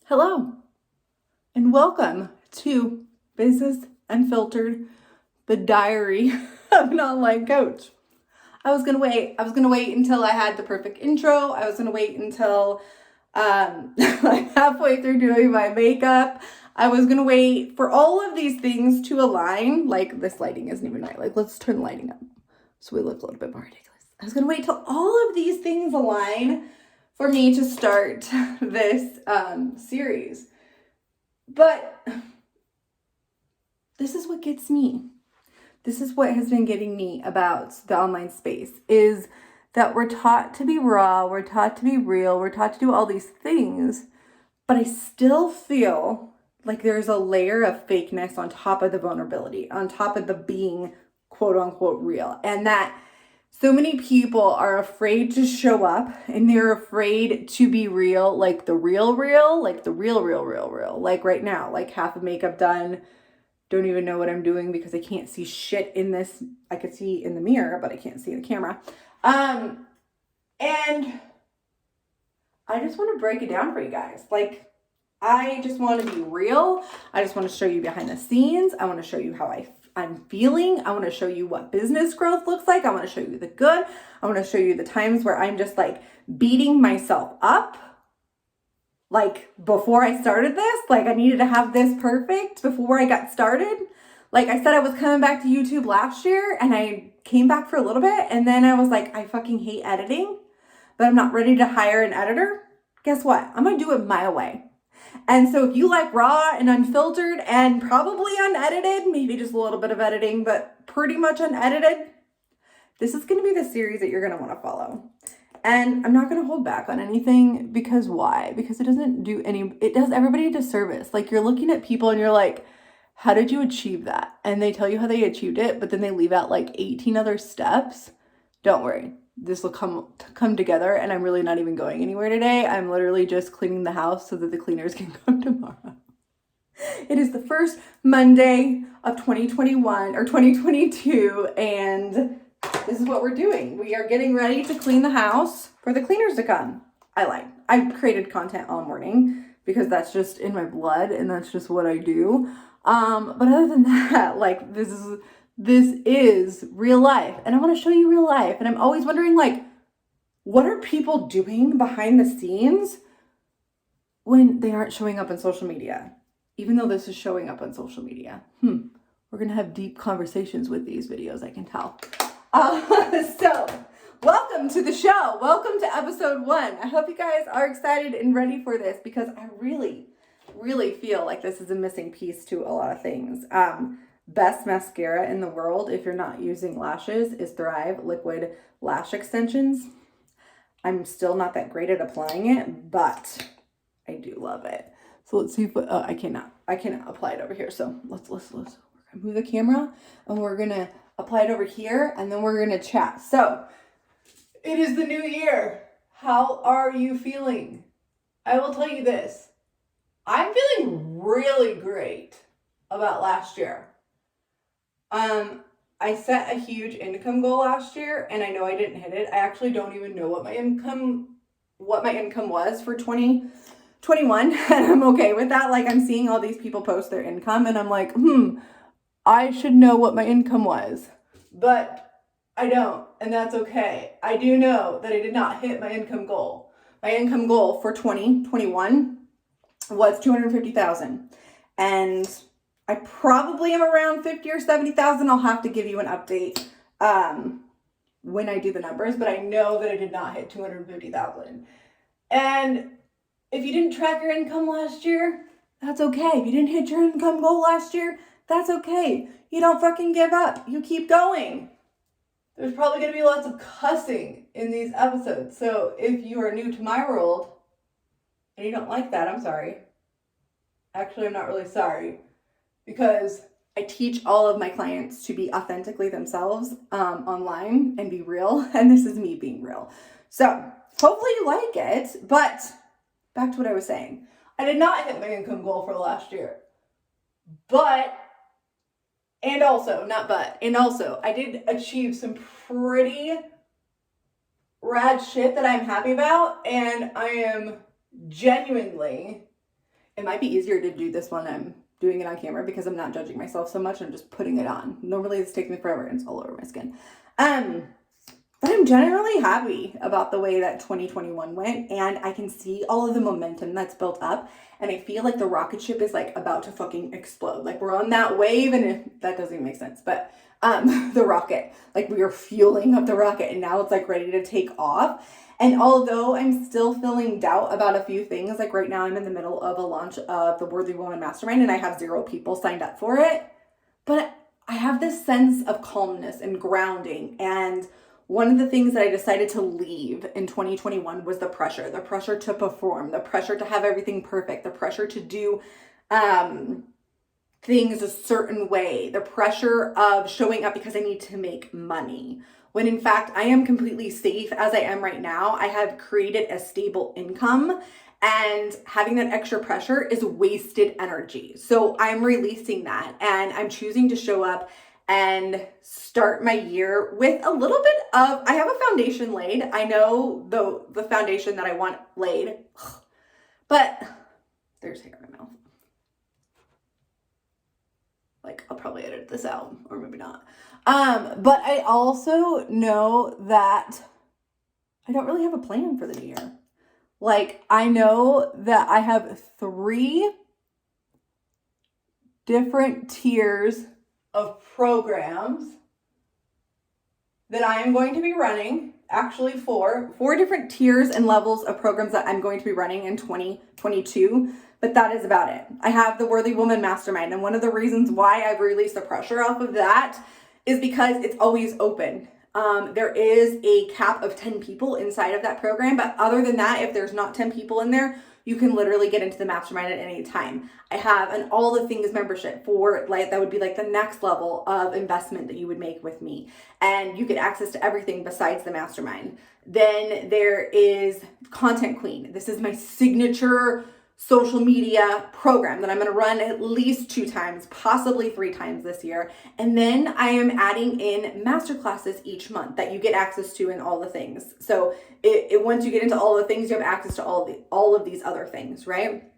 Hello, and welcome to Business Unfiltered, the diary of an online coach. I was gonna wait until I had the perfect intro. I was gonna wait until like halfway through doing my makeup. I was gonna wait for all of these things to align. Like, this lighting isn't even right. Like, let's turn the lighting up so we look a little bit more ridiculous. I was gonna wait till all of these things align for me to start this series. But this is what gets me. This is what has been getting me about the online space, is that we're taught to be raw, we're taught to be real, we're taught to do all these things, but I still feel like there's a layer of fakeness on top of the vulnerability, on top of the being quote unquote real. And that so many people are afraid to show up, and they're afraid to be real, like the real, like the real. Like right now, like half of makeup done. Don't even know what I'm doing because I can't see shit in this. I could see in the mirror, but I can't see the camera. And I just want to break it down for you guys. Like, I just want to be real. I just want to show you behind the scenes. I want to show you how I'm feeling. I want to show you what business growth looks like. I want to show you the good. I want to show you the times where I'm just like beating myself up. Like, before I started this, like I needed to have this perfect before I got started. Like I said, I was coming back to YouTube last year, and I came back for a little bit, and then I was like, I fucking hate editing, but I'm not ready to hire an editor. Guess what? I'm going to do it my way. And so if you like raw and unfiltered and probably unedited, maybe just a little bit of editing, but pretty much unedited, this is going to be the series that you're going to want to follow. And I'm not going to hold back on anything, because why? Because it does everybody a disservice. Like, you're looking at people and you're like, how did you achieve that? And they tell you how they achieved it, but then they leave out like 18 other steps. Don't worry. This will come together, and I'm really not even going anywhere today. I'm literally just cleaning the house so that the cleaners can come tomorrow. It is the first Monday of 2021 or 2022, and this is what we're doing. We are getting ready to clean the house for the cleaners to come. I've created content all morning because that's just in my blood, and that's just what I do. But other than that, like, this is real life, and I want to show you real life. And I'm always wondering, like, what are people doing behind the scenes when they aren't showing up on social media? Even though this is showing up on social media. We're going to have deep conversations with these videos, I can tell. So welcome to the show. Welcome to episode 1. I hope you guys are excited and ready for this, because I really, really feel like this is a missing piece to a lot of things. Best mascara in the world, if you're not using lashes, is Thrive Liquid Lash Extensions. I'm still not that great at applying it, but I do love it. So let's see if I cannot apply it over here. So let's we're gonna move the camera, and we're gonna apply it over here, and then we're gonna chat. So it is the new year. How are you feeling? I will tell you this. I'm feeling really great about last year. I set a huge income goal last year, and I know I didn't hit it. I actually don't even know what my income was for 2021, and I'm okay with that. Like, I'm seeing all these people post their income, and I'm like, I should know what my income was, but I don't, and that's okay. I do know that I did not hit my income goal. My income goal for 2021 was $250,000, and I probably am around 50 or 70,000. I'll have to give you an update when I do the numbers, but I know that I did not hit 250,000. And if you didn't track your income last year, that's okay. If you didn't hit your income goal last year, that's okay. You don't fucking give up. You keep going. There's probably going to be lots of cussing in these episodes. So if you are new to my world and you don't like that, I'm sorry. Actually, I'm not really sorry, because I teach all of my clients to be authentically themselves online and be real. And this is me being real. So hopefully you like it. But back to what I was saying. I did not hit my income goal for last year. And also, I did achieve some pretty rad shit that I'm happy about, and I am genuinely It might be easier to do this when I'm doing it on camera because I'm not judging myself so much. I'm just putting it on. Normally this takes me forever and it's all over my skin. But I'm generally happy about the way that 2021 went, and I can see all of the momentum that's built up, and I feel like the rocket ship is like about to fucking explode. Like we're on that wave, and that doesn't even make sense, but the rocket, like we are fueling up the rocket, and now it's like ready to take off. And although I'm still feeling doubt about a few things, like right now I'm in the middle of a launch of the Worthy Woman Mastermind, and I have 0 people signed up for it, but I have this sense of calmness and grounding. And one of the things that I decided to leave in 2021 was the pressure to perform, the pressure to have everything perfect, the pressure to do things a certain way, the pressure of showing up because I need to make money. When in fact, I am completely safe as I am right now. I have created a stable income, and having that extra pressure is wasted energy. So I'm releasing that, and I'm choosing to show up and start my year with a little bit of, I have a foundation laid. I know the foundation that I want laid, but there's hair in my mouth. Like, I'll probably edit this out, or maybe not. But I also know that I don't really have a plan for the new year. Like, I know that I have 3 different tiers of programs that I am going to be running. Actually, 4 different tiers and levels of programs that I'm going to be running in 2022. But that is about it. I have the Worthy Woman Mastermind, and one of the reasons why I've released the pressure off of that is because it's always open. There is a cap of 10 people inside of that program, but other than that, if there's not 10 people in there, you can literally get into the mastermind at any time. I have an all the things membership for, like, that would be like the next level of investment that you would make with me, and you get access to everything besides the mastermind. Then there is Content Queen. This is my signature social media program that I'm going to run at least 2 times, possibly 3 times this year. And then I am adding in masterclasses each month that you get access to in all the things. So once you get into all the things, you have access to all of these other things, right?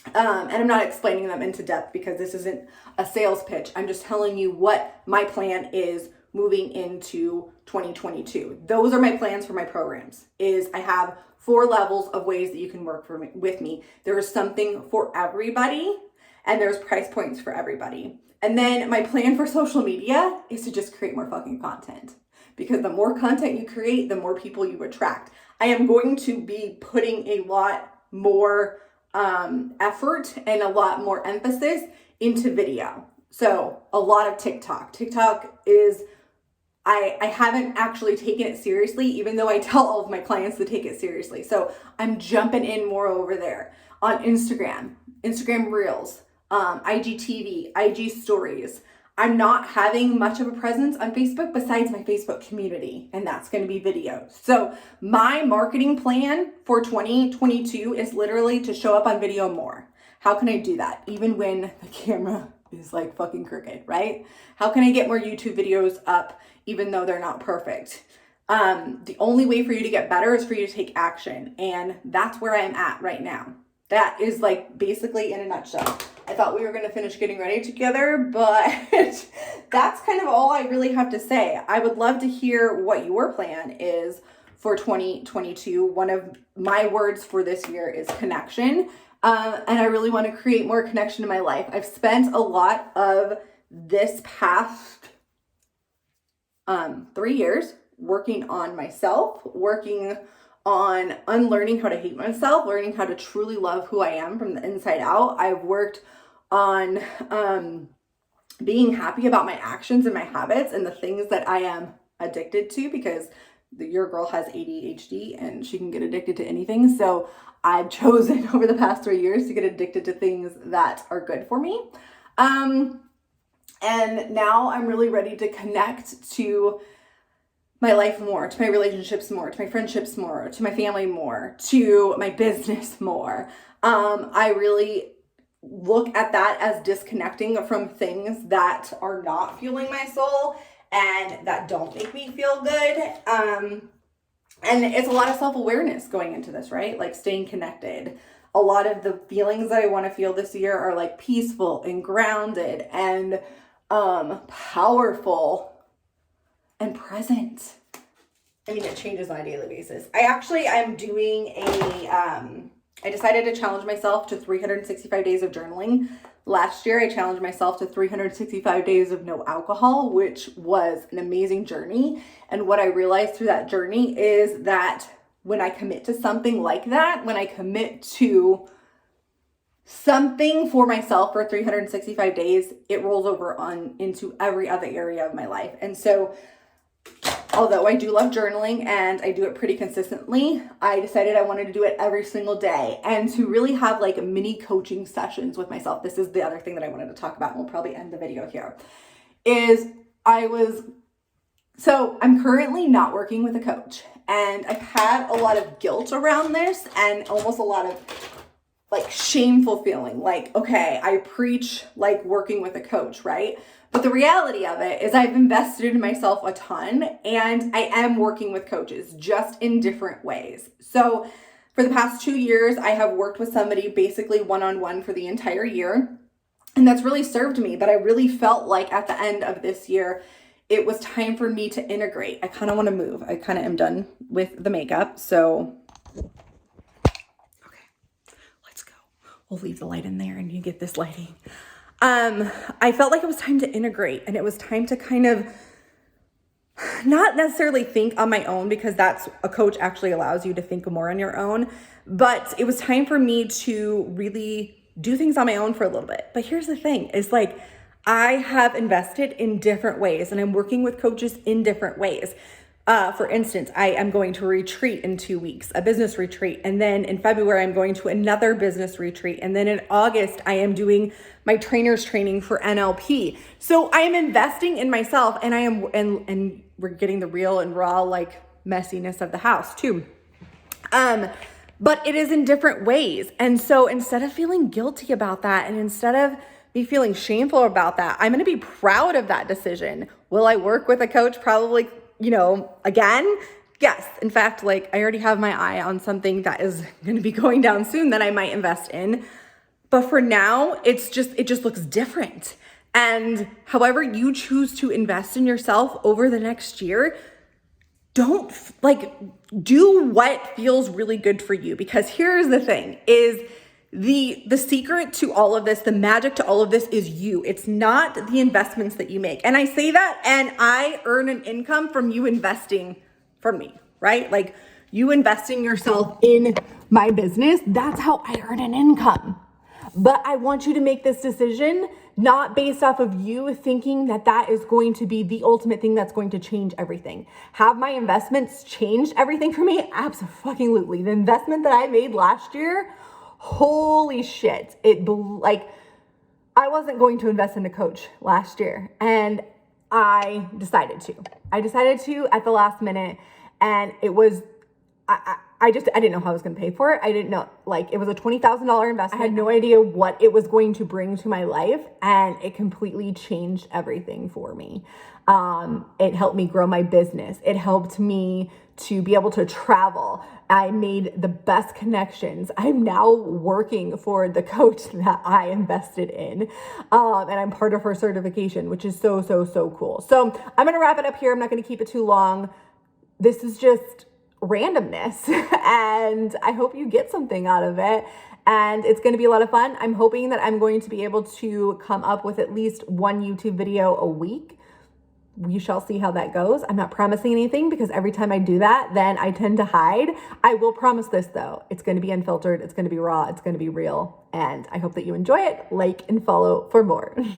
And I'm not explaining them into depth because this isn't a sales pitch. I'm just telling you what my plan is moving into 2022. Those are my plans for my programs. Is I have 4 levels of ways that you can work with me. There is something for everybody, and there's price points for everybody. And then my plan for social media is to just create more fucking content, because the more content you create, the more people you attract. I am going to be putting a lot more effort and a lot more emphasis into video. So a lot of TikTok. TikTok is, I haven't actually taken it seriously, even though I tell all of my clients to take it seriously. So I'm jumping in more over there on Instagram Reels, IGTV, IG stories. I'm not having much of a presence on Facebook besides my Facebook community, and that's going to be videos. So my marketing plan for 2022 is literally to show up on video more. How can I do that? Even when the camera is like fucking crooked, right? How can I get more YouTube videos up even though they're not perfect? The only way for you to get better is for you to take action. And that's where I'm at right now. That is like basically in a nutshell. I thought we were going to finish getting ready together, but that's kind of all I really have to say. I would love to hear what your plan is for 2022. One of my words for this year is connection. And I really want to create more connection in my life. I've spent a lot of this past 3 years working on myself, working on unlearning how to hate myself, learning how to truly love who I am from the inside out. I've worked on being happy about my actions and my habits and the things that I am addicted to, because your girl has ADHD and she can get addicted to anything. So I've chosen over the past 3 years to get addicted to things that are good for me. And now I'm really ready to connect to my life more, to my relationships more, to my friendships more, to my family more, to my business more. I really look at that as disconnecting from things that are not fueling my soul and that don't make me feel good. And it's a lot of self-awareness going into this, right? Like staying connected. A lot of the feelings that I want to feel this year are like peaceful and grounded and powerful and present. I mean, it changes on a daily basis. I'm doing I decided to challenge myself to 365 days of journaling. Last year, I challenged myself to 365 days of no alcohol, which was an amazing journey. And what I realized through that journey is that when I commit to something like that, when I commit to something for myself for 365 days, it rolls over on into every other area of my life. And so although I do love journaling and I do it pretty consistently, I decided I wanted to do it every single day and to really have like mini coaching sessions with myself. This is the other thing that I wanted to talk about, and we'll probably end the video here, so I'm currently not working with a coach, and I've had a lot of guilt around this and almost a lot of like shameful feeling like, okay, I preach like working with a coach, right? But the reality of it is I've invested in myself a ton, and I am working with coaches just in different ways. So for the past 2 years, I have worked with somebody basically one-on-one for the entire year. And that's really served me. But I really felt like at the end of this year, it was time for me to integrate. I kind of want to move. I kind of am done with the makeup. So, okay, let's go. We'll leave the light in there and you get this lighting. I felt like it was time to integrate, and it was time to kind of not necessarily think on my own, because that's a coach actually allows you to think more on your own, but it was time for me to really do things on my own for a little bit. But here's the thing is like, I have invested in different ways, and I'm working with coaches in different ways. For instance, I am going to a retreat in 2 weeks, a business retreat. And then in February, I'm going to another business retreat. And then in August, I am doing my trainer's training for NLP. So I am investing in myself, and and we're getting the real and raw like messiness of the house too. But it is in different ways. And so instead of feeling guilty about that, and instead of me feeling shameful about that, I'm going to be proud of that decision. Will I work with a coach? Probably, again, yes. In fact, like I already have my eye on something that is going to be going down soon that I might invest in. But for now, it just looks different. And however you choose to invest in yourself over the next year, do what feels really good for you. Because here's the thing is the secret to all of this, the magic to all of this is you. It's not the investments that you make. And I say that, and I earn an income from you investing from me, right? Like you investing yourself in my business, that's how I earn an income. But I want you to make this decision not based off of you thinking that that is going to be the ultimate thing that's going to change everything. Have my investments changed everything for me? Absolutely. The investment that I made last year, holy shit. I wasn't going to invest in a coach last year, and I decided to. At the last minute, and it was, I didn't know how I was going to pay for it. I didn't know, it was a $20,000 investment. I had no idea what it was going to bring to my life, and it completely changed everything for me. It helped me grow my business. It helped me to be able to travel. I made the best connections. I'm now working for the coach that I invested in. And I'm part of her certification, which is so, so, so cool. So I'm going to wrap it up here. I'm not going to keep it too long. This is just randomness, and I hope you get something out of it, and it's going to be a lot of fun. I'm hoping that I'm going to be able to come up with at least one YouTube video a week. We shall see how that goes. I'm not promising anything, because every time I do that, then I tend to hide. I will promise this though. It's going to be unfiltered. It's going to be raw. It's going to be real. And I hope that you enjoy it. Like and follow for more.